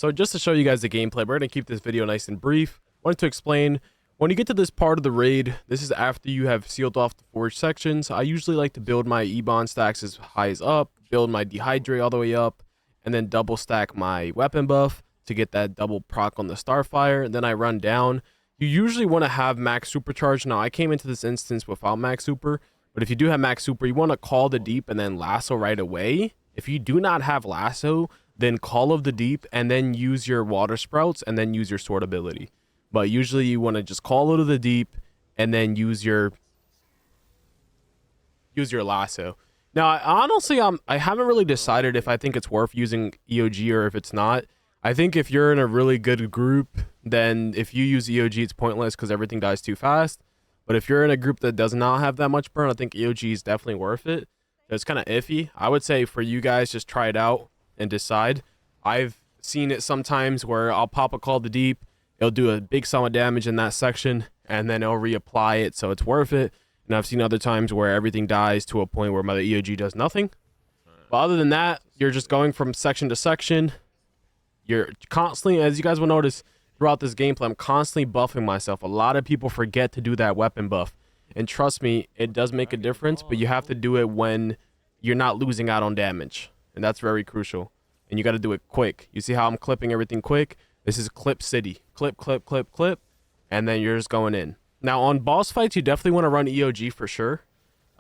So just to show you guys the gameplay, we're going to keep this video nice and brief. Wanted to explain, when you get to this part of the raid, this is after you have sealed off the forge sections. I usually like to build my E-bond stacks as high as up, build my dehydrate all the way up, and then double stack my weapon buff to get that double proc on the Starfire. And then I run down. You usually want to have max supercharge. Now I came into this instance without max super, but if you do have max super, you want to call the deep and then lasso right away. If you do not have lasso, then call of the deep and then use your water sprouts and then use your sword ability. But usually you want to just call out of the deep and then use your lasso. Now, I haven't really decided if I think it's worth using EOG or if it's not. I think if you're in a really good group, then if you use EOG, it's pointless because everything dies too fast. But if you're in a group that does not have that much burn, I think EOG is definitely worth it. It's kind of iffy. I would say for you guys, just try it out and decide. I've seen it sometimes where I'll pop a call to deep, it'll do a big sum of damage in that section, and then it'll reapply it, so it's worth it. And I've seen other times where everything dies to a point where my EOG does nothing. But other than that, you're just going from section to section. You're constantly, as you guys will notice throughout this gameplay, I'm constantly buffing myself. A lot of people forget to do that weapon buff. And trust me, it does make a difference, but you have to do it when you're not losing out on damage. And that's very crucial. And you got to do it quick. You see how I'm clipping everything quick? This is clip city. Clip, clip, clip, clip. And then you're just going in. Now, on boss fights, you definitely want to run EOG for sure.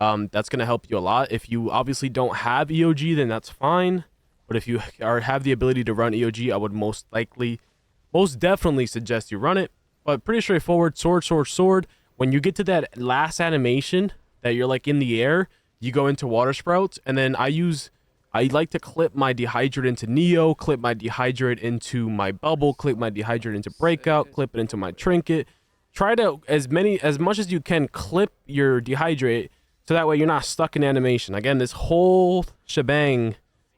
That's going to help you a lot. If you obviously don't have EOG, then that's fine. But if you have the ability to run EOG, I would most definitely suggest you run it. But pretty straightforward. Sword, sword, sword. When you get to that last animation that you're like in the air, you go into water sprouts. And then I like to clip my dehydrate into Neo, clip my dehydrate into my bubble, clip my dehydrate into breakout, clip it into my trinket. Try to, as much as you can, clip your dehydrate so that way you're not stuck in animation. Again, this whole shebang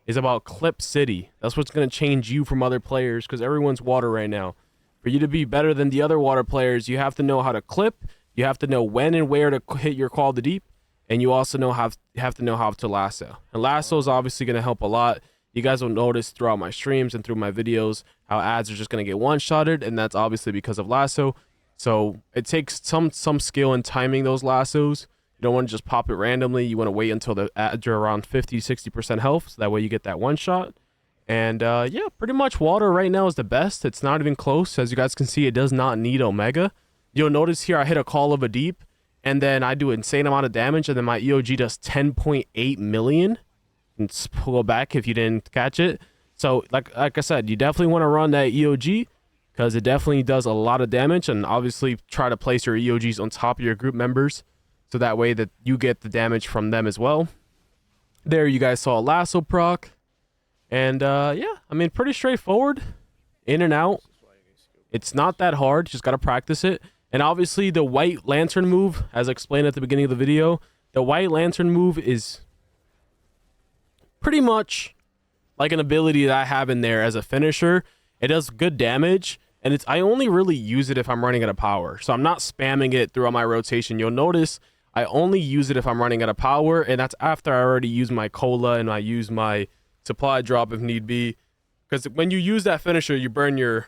is about clip city. That's what's going to change you from other players because everyone's water right now. For you to be better than the other water players, you have to know how to clip. You have to know when and where to hit your call to deep. And you also have to know how to lasso. And lasso is obviously going to help a lot. You guys will notice throughout my streams and through my videos how ads are just going to get one-shotted, and that's obviously because of lasso. So it takes some skill in timing those lassos. You don't want to just pop it randomly. You want to wait until the ads are around 50-60% health, so that way you get that one shot. And yeah, pretty much water right now is the best. It's not even close. As you guys can see, it does not need Omega. You'll notice here I hit a call of a deep, and then I do an insane amount of damage, and then my EOG does 10.8 million. And pull back if you didn't catch it. So, like I said, you definitely want to run that EOG because it definitely does a lot of damage. And obviously, try to place your EOGs on top of your group members so that way that you get the damage from them as well. There, you guys saw a lasso proc. And, yeah, I mean, pretty straightforward. In and out. It's not that hard. Just got to practice it. And obviously the white lantern move, as explained at the beginning of the video, the white lantern move is pretty much like an ability that I have in there as a finisher. It does good damage, and I only really use it if I'm running out of power. So I'm not spamming it throughout my rotation. You'll notice I only use it if I'm running out of power, and that's after I already use my cola and I use my supply drop if need be. Because when you use that finisher, you burn your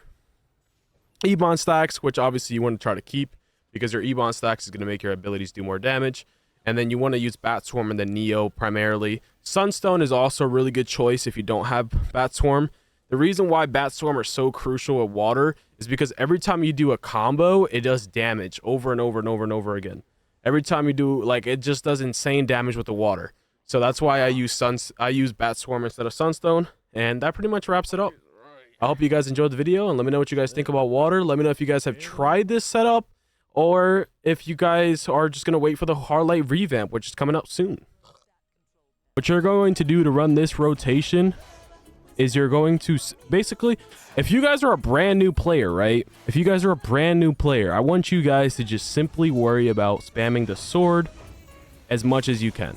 E-bond stacks, which obviously you want to try to keep because your E-bond stacks is going to make your abilities do more damage. And then you want to use Bat Swarm and then Neo primarily. Sunstone is also a really good choice if you don't have Bat Swarm. The reason why Bat Swarm are so crucial with water is because every time you do a combo, it does damage over and over and over and over again. Every time you do, like, it just does insane damage with the water. So that's why I use Bat Swarm instead of Sunstone. And that pretty much wraps it up. I hope you guys enjoyed the video, and let me know what you guys think about water. Let me know if you guys have tried this setup, or if you guys are just going to wait for the Hardlight revamp, which is coming up soon. What you're going to do to run this rotation is you're going to basically, if you guys are a brand new player, right? If you guys are a brand new player, I want you guys to just simply worry about spamming the sword as much as you can.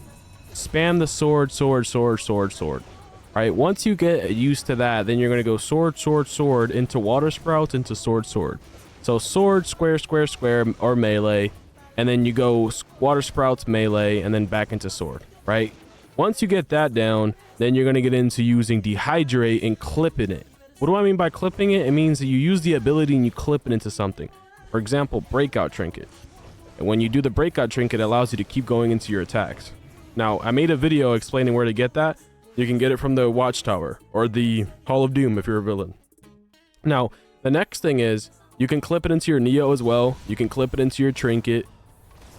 Spam the sword, sword, sword, sword, sword. All right, once you get used to that, then you're going to go sword, sword, sword into water sprouts into sword, sword. So sword, square, square, square, or melee, and then you go water sprouts, melee, and then back into sword, right? Once you get that down, then you're going to get into using dehydrate and clipping it. What do I mean by clipping it? It means that you use the ability and you clip it into something. For example, breakout trinket. And when you do the breakout trinket, it allows you to keep going into your attacks. Now, I made a video explaining where to get that. You can get it from the Watchtower or the Hall of Doom if you're a villain. Now, the next thing is you can clip it into your Neo as well. You can clip it into your trinket.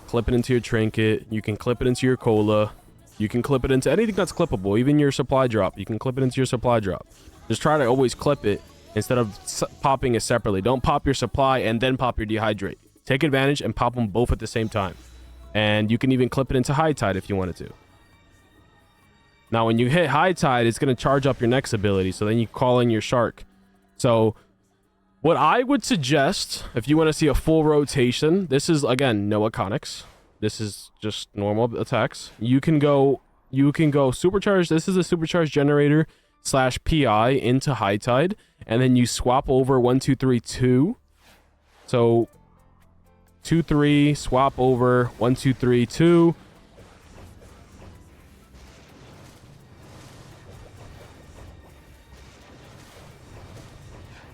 Clip it into your trinket. You can clip it into your cola. You can clip it into anything that's clippable, even your supply drop. You can clip it into your supply drop. Just try to always clip it instead of popping it separately. Don't pop your supply and then pop your dehydrate. Take advantage and pop them both at the same time. And you can even clip it into high tide if you wanted to. Now, when you hit high tide, it's going to charge up your next ability. So then you call in your shark. So what I would suggest, if you want to see a full rotation, this is, again, no iconics. This is just normal attacks. You can go supercharged. This is a supercharged generator / PI into high tide. And then you swap over 1, 2, 3, 2. So 2, 3, swap over 1, 2, 3, 2.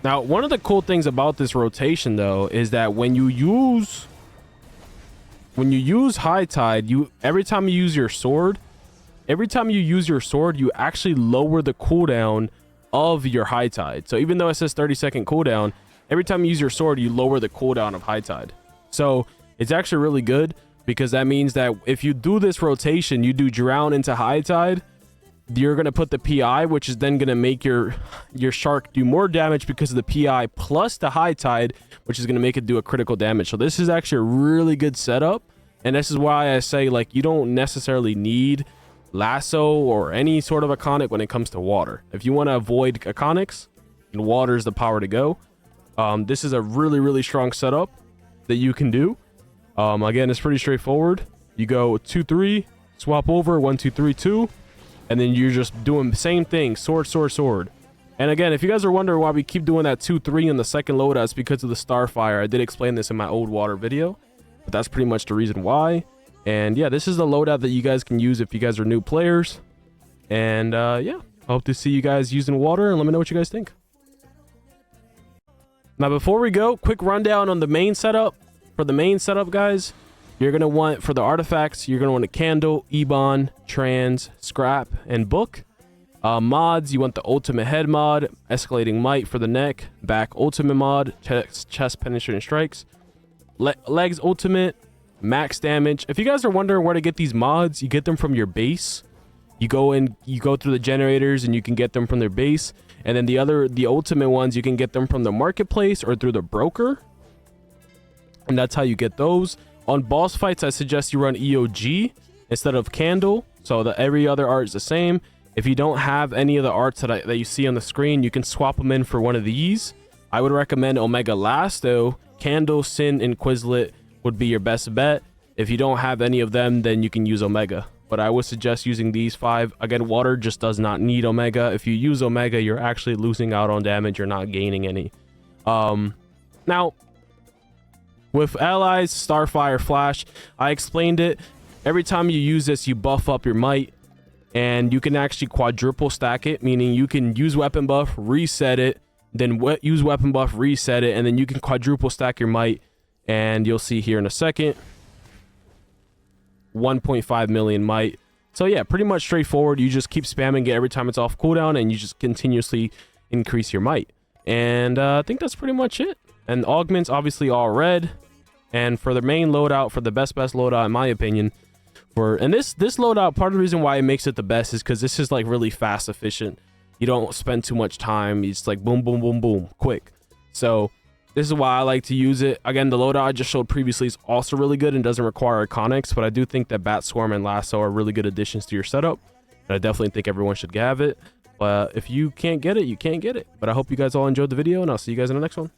Now, one of the cool things about this rotation, though, is that when you use high tide, every time you use your sword, you actually lower the cooldown of your high tide. So even though it says 30-second cooldown, every time you use your sword, you lower the cooldown of high tide. So it's actually really good because that means that if you do this rotation, you do drown into high tide, you're going to put the PI, which is then going to make your shark do more damage because of the PI plus the high tide, which is going to make it do a critical damage. So this is actually a really good setup. And this is why I say, like, you don't necessarily need lasso or any sort of iconic when it comes to water. If you want to avoid iconics, water is the power to go. This is a really, really strong setup that you can do. Again, it's pretty straightforward. You go 2, 3, swap over 1, 2, 3, 2. And then you're just doing the same thing, sword, sword, sword. And again, if you guys are wondering why we keep doing that 2, 3 in the second loadout, it's because of the Starfire. I did explain this in my old water video, but that's pretty much the reason why. And yeah, this is the loadout that you guys can use if you guys are new players. And yeah, I hope to see you guys using water, and let me know what you guys think. Now, before we go, quick rundown on the main setup. For the main setup, guys, you're going to want, for the artifacts, you're going to want a candle, Ebon, trans, scrap, and book. Mods, you want the ultimate head mod, escalating might for the neck, back ultimate mod, chest penetrating strikes, legs ultimate, max damage. If you guys are wondering where to get these mods, you get them from your base. You go through the generators and you can get them from their base. And then the ultimate ones, you can get them from the marketplace or through the broker. And that's how you get those. On boss fights, I suggest you run EOG instead of candle, so that every other art is the same. If you don't have any of the arts that you see on the screen, you can swap them in for one of these. I would recommend Omega last, though. Candle, Sin, and Quizlet would be your best bet. If you don't have any of them, then you can use Omega. But I would suggest using these 5. Again, water just does not need Omega. If you use Omega, you're actually losing out on damage. You're not gaining any. Now, with allies, Starfire, Flash, I explained it. Every time you use this, you buff up your might, and you can actually quadruple stack it, meaning you can use weapon buff, reset it, then use weapon buff, reset it, and then you can quadruple stack your might, and you'll see here in a second, 1.5 million might. So yeah, pretty much straightforward. You just keep spamming it every time it's off cooldown, and you just continuously increase your might. And I think that's pretty much it. And augments, obviously all red. And for the main loadout, for the best loadout in my opinion, this loadout, part of the reason why it makes it the best is because this is like really fast, efficient. You don't spend too much time. It's like boom, boom, boom, boom, quick. So this is why I like to use it. Again, the loadout I just showed previously is also really good and doesn't require iconics, but I do think that Bat Swarm and Lasso are really good additions to your setup, and I definitely think everyone should have it. But if you can't get it, you can't get it. But I hope you guys all enjoyed the video, and I'll see you guys in the next one.